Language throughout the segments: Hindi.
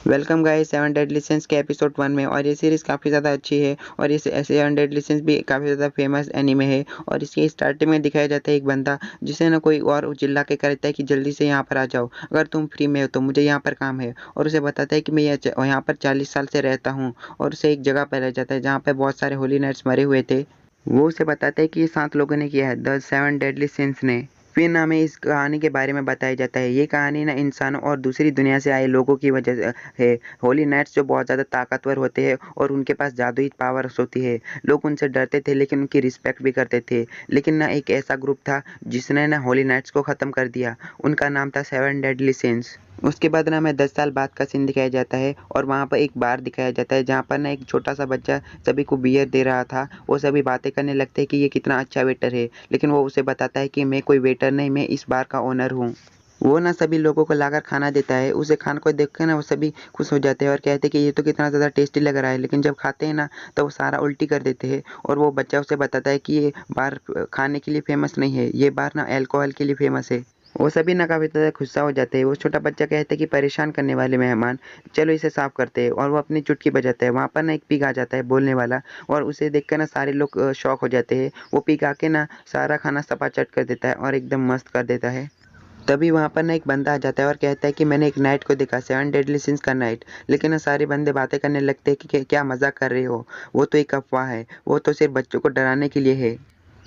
Welcome guys seven deadly since के एपिसोड 1 में। और ये सीरीज़ काफ़ी ज़्यादा अच्छी है और इस सेवन डेडली सिंस भी काफ़ी ज़्यादा फेमस एनीमे है। और इसके स्टार्टिंग में दिखाया जाता है एक बंदा जिसे ना कोई और चिल्ला के कहता है कि जल्दी से यहाँ पर आ जाओ, अगर तुम फ्री में हो तो मुझे यहाँ पर काम है। और उसे बताता है कि मैं यहाँ पर 40 साल से रहता हूँ। और उसे एक जगह पर ले जाता है जहाँ पर बहुत सारे होली नाइट्स मरे हुए थे। वो उसे बताता है कि ये 7 लोगों ने किया है, द सेवन डेडली सिंस ने। फिर ना हमें इस कहानी के बारे में बताया जाता है। ये कहानी ना इंसानों और दूसरी दुनिया से आए लोगों की वजह से है। होली नाइट्स जो बहुत ज़्यादा ताकतवर होते हैं और उनके पास जादुई पावर्स होती है। लोग उनसे डरते थे लेकिन उनकी रिस्पेक्ट भी करते थे। लेकिन ना एक ऐसा ग्रुप था जिसने ना होली नाइट्स को ख़त्म कर दिया। उनका नाम था सेवन डेडली सिंस। उसके बाद ना हमें 10 साल बाद का सीन दिखाया जाता है और वहाँ पर एक बार दिखाया जाता है जहाँ पर ना एक छोटा सा बच्चा सभी को बियर दे रहा था। वो सभी बातें करने लगते हैं कि ये कितना अच्छा वेटर है, लेकिन वो उसे बताता है कि मैं कोई वेटर नहीं, मैं इस बार का ओनर हूँ। वो ना सभी लोगों को लाकर खाना देता है। उसे खाने को देख कर ना वो सभी खुश हो जाते हैं और कहते हैं कि ये तो कितना ज़्यादा टेस्टी लग रहा है। लेकिन जब खाते हैं ना तो वो सारा उल्टी कर देते हैं। और वो बच्चा उसे बताता है कि ये बार खाने के लिए फेमस नहीं है, ये बार ना अल्कोहल के लिए फेमस है। वो सभी ना काफ़ी ज़्यादा गुस्सा हो जाते हैं। वो छोटा बच्चा कहता है कि परेशान करने वाले मेहमान, चलो इसे साफ करते हैं। और वो अपनी चुटकी बजाता है। वहाँ पर ना एक पिग आ जाता है बोलने वाला, और उसे देखकर ना सारे लोग शॉक हो जाते हैं। वो पिग आके ना सारा खाना सपाचट कर देता है और एकदम मस्त कर देता है। तभी वहाँ पर ना एक बंदा आ जाता है और कहता है कि मैंने एक नाइट को देखा, सेवन डेडली सिंस का नाइट। लेकिन ना सारे बंदे बातें करने लगते हैं कि क्या मजाक कर रहे हो, वो तो एक अफवाह है, वो तो सिर्फ बच्चों को डराने के लिए है।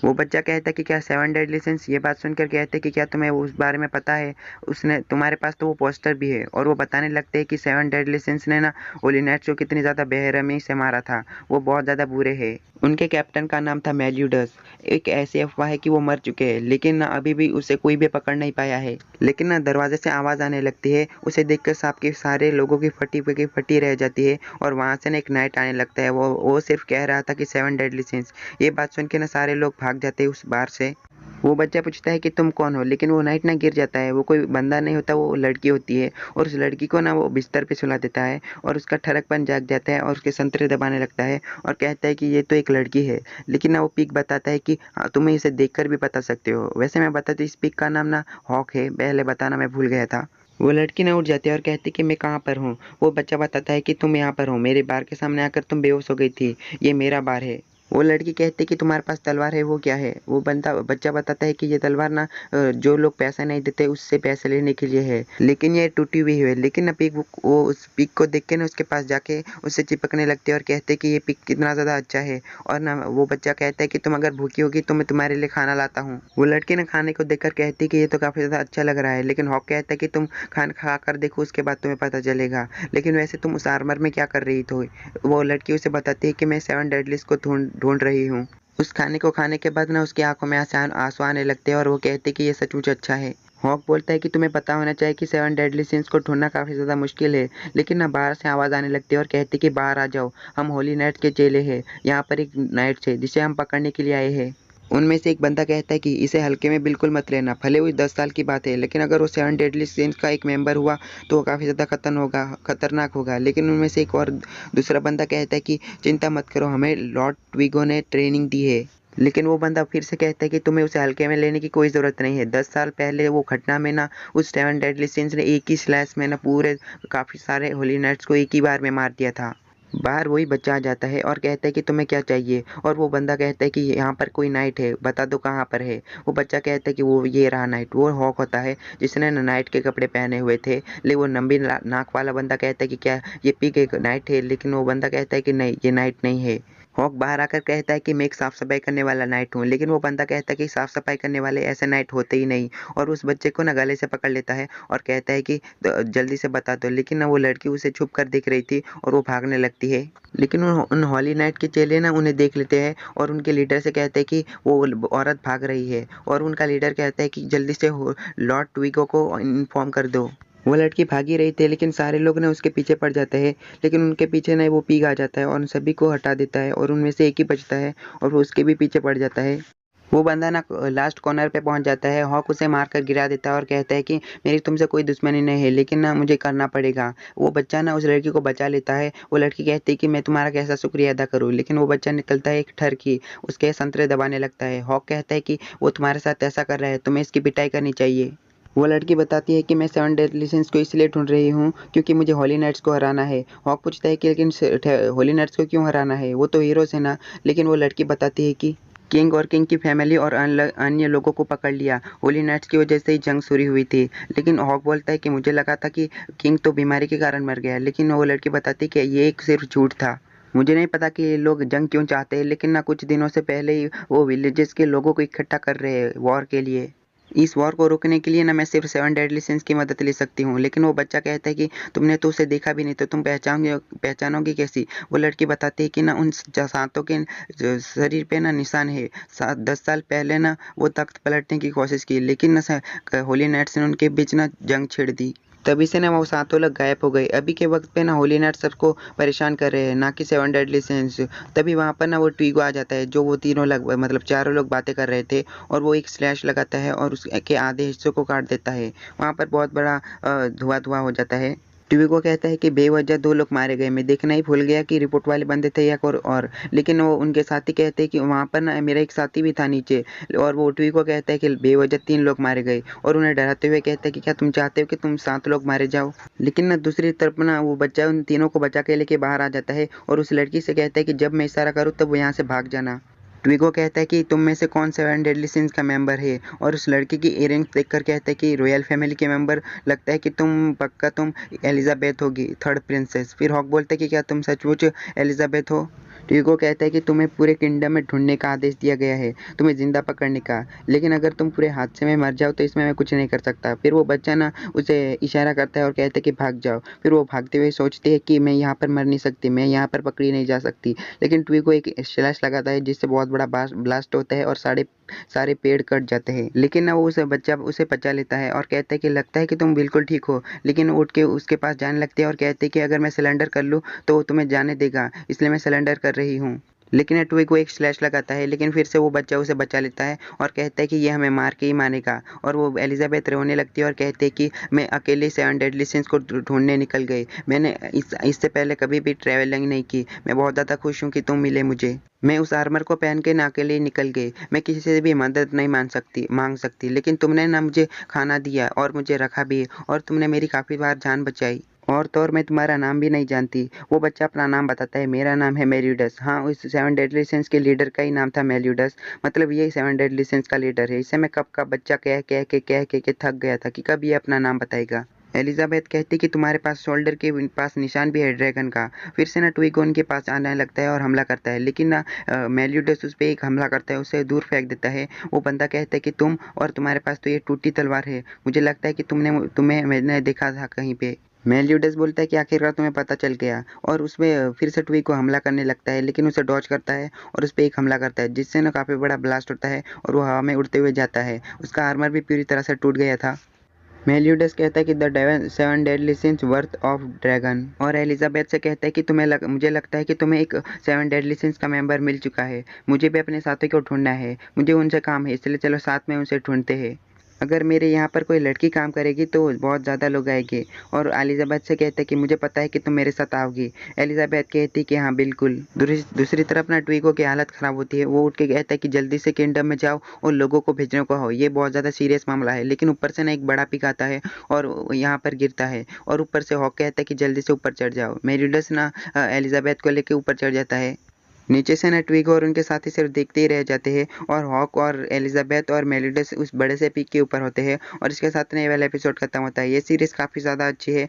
वो बच्चा कहता है कि क्या सेवन डेडली सिंस। ये बात सुनकर कहते हैं कि क्या तुम्हें उस बारे में पता है, उसने तुम्हारे पास तो वो पोस्टर भी है। और वो बताने लगते हैं कि सेवन डेडली सिंस ने ना होली नाइट्स को कितनी ज़्यादा बेरहमी से मारा था। वो बहुत ज़्यादा बुरे हैं। उनके कैप्टन का नाम था मेल्यूडस। एक ऐसी अफवाह है कि वो मर चुके हैं, लेकिन ना अभी भी उसे कोई भी पकड़ नहीं पाया है। लेकिन ना दरवाजे से आवाज़ आने लगती है। उसे देखकर सांप के सारे लोगों की फटी फटी रह जाती है। और वहाँ से ना एक नाइट आने लगता है। वो सिर्फ कह रहा था कि सेवन डेडली सिंस। ये बात सुन के ना सारे लोग भाग जाते हैं उस बार से। वो बच्चा पूछता है कि तुम कौन हो, लेकिन वो नाइट ना गिर जाता है। वो कोई बंदा नहीं होता, वो लड़की होती है। और उस लड़की को ना वो बिस्तर पे सुला देता है और उसका ठरकपन जाग जाता है और उसके संतरे दबाने लगता है और कहता है कि ये तो एक लड़की है। लेकिन ना वो पिग बताता है कि हाँ, तुम्हें इसे देखकर भी बता सकते हो। वैसे मैं बता दूं, इस पिग का नाम ना हॉक है, पहले बताना मैं भूल गया था। वो लड़की ना उठ जाती है और कहती है कि मैं कहाँ पर हूँ। वो बच्चा बताता है कि तुम यहाँ पर हो, मेरे बार के सामने आकर तुम बेहोश हो गई थी, ये मेरा बार है। वो लड़की कहती है कि तुम्हारे पास तलवार है, वो क्या है। वो बच्चा बताता है कि ये तलवार ना जो लोग पैसा नहीं देते उससे पैसे लेने के लिए है, लेकिन ये टूटी हुई है। लेकिन ना पिग वो उस पिग को देख के ना उसके पास जाके उससे चिपकने लगते हैं और कहते हैं कि ये पिग कितना ज़्यादा अच्छा है। और ना वो बच्चा कहता है कि तुम अगर भूखी होगी तो मैं तुम्हारे लिए खाना लाता हूँ। वो लड़की ना खाने को देखकर कहती है कि ये तो काफ़ी ज़्यादा अच्छा लग रहा है। लेकिन हॉक कहता है कि तुम खाना खा कर देखो, उसके बाद तुम्हें पता चलेगा। लेकिन वैसे तुम उस आर्मर में क्या कर रही थी। वो लड़की उसे बताती है कि मैं सेवन डेडलिस को ढूंढ ढूंढ रही हूँ। उस खाने को खाने के बाद ना उसकी आंखों में आंसू आने लगते हैं और वो कहती है कि ये सचमुच अच्छा है। हॉक बोलता है कि तुम्हें पता होना चाहिए कि सेवन डेडली सिंस को ढूंढना काफ़ी ज़्यादा मुश्किल है। लेकिन ना बाहर से आवाज़ आने लगती है और कहती है कि बाहर आ जाओ, हम होली नाइट के चेले हैं। यहाँ पर एक नाइट है जिसे हम पकड़ने के लिए आए हैं। उनमें से एक बंदा कहता है कि इसे हल्के में बिल्कुल मत लेना, भले वो 10 साल की बात है, लेकिन अगर वो सेवन डेडली सिंस का एक मेंबर हुआ तो वो काफ़ी ज़्यादा खतरनाक होगा। लेकिन उनमें से एक और दूसरा बंदा कहता है कि चिंता मत करो, हमें लॉर्ड ट्विगो ने ट्रेनिंग दी है। लेकिन वो बंदा फिर से कहता है कि तुम्हें उसे हल्के में लेने की कोई ज़रूरत नहीं है। 10 साल पहले वो घटना में ना उस सेवन डेडली सिंस ने एक ही स्लैश में ना पूरे काफ़ी सारे होली नाइट्स को एक ही बार में मार दिया था। बाहर वही बच्चा आ जाता है और कहता है कि तुम्हें क्या चाहिए। और वो बंदा कहता है कि यहाँ पर कोई नाइट है, बता दो कहाँ पर है। वो बच्चा कहता है कि वो ये रहा नाइट। वो हॉक होता है जिसने ना नाइट के कपड़े पहने हुए थे। लेकिन वो लंबी नाक वाला बंदा कहता है कि क्या ये पिग एक नाइट है। लेकिन वो बंदा कहता है कि नहीं, ये नाइट नहीं है। हॉक बाहर आकर कहता है कि मैं एक साफ सफाई करने वाला नाइट हूँ। लेकिन वो बंदा कहता है कि साफ सफाई करने वाले ऐसे नाइट होते ही नहीं। और उस बच्चे को ना गले से पकड़ लेता है और कहता है कि जल्दी से बता दो। लेकिन ना वो लड़की उसे छुप कर देख रही थी और वो भागने लगती है। लेकिन उन हॉली नाइट के चेले ना उन्हें देख लेते हैं और उनके लीडर से कहते हैं कि वो औरत भाग रही है। और उनका लीडर कहता है कि जल्दी से लॉर्ड ट्विगो को इन्फॉर्म कर दो। वो लड़की भागी रही थी लेकिन सारे लोग ना उसके पीछे पड़ जाते हैं। लेकिन उनके पीछे ना वो पिग आ जाता है और उन सभी को हटा देता है और उनमें से एक ही बचता है और वो उसके भी पीछे पड़ जाता है। वो बंदा ना लास्ट कॉर्नर पे पहुंच जाता है। हॉक उसे मारकर गिरा देता है और कहता है कि मेरी तुमसे कोई दुश्मनी नहीं है, लेकिन ना मुझे करना पड़ेगा। वो बच्चा ना उस लड़की को बचा लेता है। वो लड़की कहती है कि मैं तुम्हारा कैसा शुक्रिया अदा करूँ। लेकिन वो बच्चा निकलता है एक ठरकी, उसके संतरे दबाने लगता है। हॉक कहता है कि वो तुम्हारे साथ ऐसा कर रहा है, तुम्हें इसकी पिटाई करनी चाहिए। वो लड़की बताती है कि मैं 7 डेडली सिंस को इसलिए ढूँढ रही हूँ क्योंकि मुझे होली नाइट्स को हराना है। हॉक पूछता है कि लेकिन होली नाइट्स को क्यों हराना है? वो तो हीरोज़ है ना। लेकिन वो लड़की बताती है कि किंग और किंग की फैमिली और अन्य लोगों को पकड़ लिया। होली नाइट्स की वजह से ही जंग शुरू हुई थी। लेकिन हॉक बोलता है कि मुझे लगा था कि किंग तो बीमारी के कारण मर गया। लेकिन वो लड़की बताती है कि ये एक सिर्फ झूठ था। मुझे नहीं पता कि ये लोग जंग क्यों चाहते हैं, लेकिन ना कुछ दिनों से पहले ही वो विलेजेस के लोगों को इकट्ठा कर रहे हैं वॉर के लिए। इस वॉर को रोकने के लिए ना मैं सिर्फ 7 डेडली सिंस की मदद ले सकती हूँ। लेकिन वो बच्चा कहता है कि तुमने तो उसे देखा भी नहीं, तो तुम पहचानोगी कैसी? वो लड़की बताती है कि ना उन सातों के शरीर पे ना निशान है। 10 साल पहले ना वो तख्त पलटने की कोशिश की, लेकिन ना होली नाइट्स ने उनके बीच ना जंग छेड़ दी। तभी से ना वो सातों लोग गायब हो गए। अभी के वक्त पे ना होली नाइट सबको परेशान कर रहे हैं, ना कि 7 डेडली सिंस। तभी वहाँ पर ना वो ट्विगो आ जाता है, जो वो तीनों लोग मतलब चारों लोग बातें कर रहे थे, और वो एक स्लैश लगाता है और उसके आधे हिस्सों को काट देता है। वहाँ पर बहुत बड़ा धुआं हो जाता है। ट्विगो कहता है कि बेवजह 2 लोग मारे गए। मैं देखना ही भूल गया कि रिपोर्ट वाले बंदे थे या कोई और। लेकिन वो उनके साथी कहते हैं कि वहाँ पर ना मेरा एक साथी भी था नीचे, और वो ट्विगो कहता है कि बेवजह 3 लोग मारे गए, और उन्हें डराते हुए कहता है कि क्या तुम चाहते हो कि तुम 7 लोग मारे जाओ? लेकिन ना दूसरी तरफ ना वो बच्चा उन तीनों को बचा के लेके बाहर आ जाता है, और उस लड़की से कहता है कि जब मैं इशारा करूँ तब वो यहाँ से भाग जाना। ट्विगो कहता है कि तुम में से कौन 7 डेडली सिंस का मेंबर है, और उस लड़की की इयररिंग्स देखकर कहता है कि रॉयल फैमिली के मेंबर। लगता है कि तुम एलिजाबेथ होगी, 3rd प्रिंसेस। फिर हॉक बोलता है कि क्या तुम सचमुच एलिजाबेथ हो? ट्विगो कहता है कि तुम्हें पूरे किंगडम में ढूंढने का आदेश दिया गया है, तुम्हें जिंदा पकड़ने का। लेकिन अगर तुम पूरे हादसे में मर जाओ तो इसमें मैं कुछ नहीं कर सकता। फिर वो बच्चा ना उसे इशारा करता है और कहता है कि भाग जाओ। फिर वो भागते हुए सोचती है कि मैं यहाँ पर मर नहीं सकती, मैं यहाँ पर पकड़ी नहीं जा सकती। लेकिन ट्विगो एक स्लैश लगाता है जिससे बहुत बड़ा ब्लास्ट होता है और सारे पेड़ कट जाते हैं। लेकिन ना वो बच्चा उसे बचा लेता है और कहता है कि लगता है कि तुम बिल्कुल ठीक हो। लेकिन उठ के उसके पास जाने लगती है और कहते हैं कि अगर मैं सिलेंडर कर लूँ तो वो तुम्हें जाने देगा, इसलिए मैं सिलेंडर कर रही हूँ। लेकिन ट्विगो एक स्लैश लगाता है, लेकिन फिर से वो बच्चा उसे बचा लेता है और कहता है कि ये हमें मार के ही मानेगा। और वो एलिजाबेथ रोने लगती है और कहती है कि मैं अकेले 7 डेडली सिंस को ढूंढने निकल गई। मैंने इससे पहले कभी भी ट्रैवलिंग नहीं की। मैं बहुत ज़्यादा खुश हूँ कि तुम मिले मुझे। मैं उस आर्मर को पहन के ना अकेले निकल गई। मैं किसी से भी मदद नहीं मांग सकती, लेकिन तुमने ना मुझे खाना दिया और मुझे रखा भी, और तुमने मेरी काफ़ी बार जान बचाई। और तो और मैं तुम्हारा नाम भी नहीं जानती। वो बच्चा अपना नाम बताता है, मेरा नाम है मेल्यूडस। हाँ, उस 7 डेडली सिंस के लीडर का ही नाम था मेल्यूडस। मतलब ये 7 डेडली सिंस का लीडर है। इसे मैं कब का बच्चा कह के थक गया था कि कब ये अपना नाम बताएगा। एलिजाबेथ कहती कि तुम्हारे पास शोल्डर के पास निशान भी है ड्रैगन का। फिर से ना ट्विगो उनके पास आने लगता है और हमला करता है, लेकिन ना मेल्यूडस उस पर एक हमला करता है, उसे दूर फेंक देता है। वो बंदा कहता है कि तुम और तुम्हारे पास तो ये टूटी तलवार है, मुझे लगता है कि तुम्हें मैंने देखा था कहीं पे। मेल्यूडस बोलता है कि आखिरकार तुम्हें पता चल गया, और उसमें फिर से ट्विगो हमला करने लगता है, लेकिन उसे डॉज करता है और उस पर एक हमला करता है, जिससे ना काफ़ी बड़ा ब्लास्ट होता है और वो हवा में उड़ते हुए जाता है। उसका आर्मर भी पूरी तरह से टूट गया था। मेल्यूडस कहता है कि the 7 deadly since worth of dragon, और एलिजाबेथ से कहता है कि मुझे लगता है कि तुम्हें एक 7 डेडली सिंस का मेंबर मिल चुका है। मुझे भी अपने साथी को ढूंढना है, मुझे उनसे काम है, इसलिए चलो साथ में उनसे ढूंढते हैं। अगर मेरे यहाँ पर कोई लड़की काम करेगी तो बहुत ज़्यादा लोग आएंगे। और एलिजाबेथ से कहता है कि मुझे पता है कि तुम मेरे साथ आओगी। एलिजाबेथ कहती कि हाँ बिल्कुल। दूसरी तरफ ना ट्विगो की हालत ख़राब होती है। वो उठ के कहता है कि जल्दी से किंगडम में जाओ और लोगों को भेजने को हो, ये बहुत ज़्यादा सीरियस मामला है। लेकिन ऊपर से ना एक बड़ा पिक आता है और यहाँ पर गिरता है, और ऊपर से हॉक कहता है कि जल्दी से ऊपर चढ़ जाओ। मेरिडस ना एलिजाबेथ को लेकर ऊपर चढ़ जाता है। नीचे से ना ट्विगो और उनके साथी सिर्फ देखते ही रह जाते हैं, और हॉक और एलिजाबेथ और मेलिडस उस बड़े से पीक के ऊपर होते हैं। और इसके साथ ना ये वाला एपिसोड खत्म होता है। ये सीरीज़ काफ़ी ज़्यादा अच्छी है।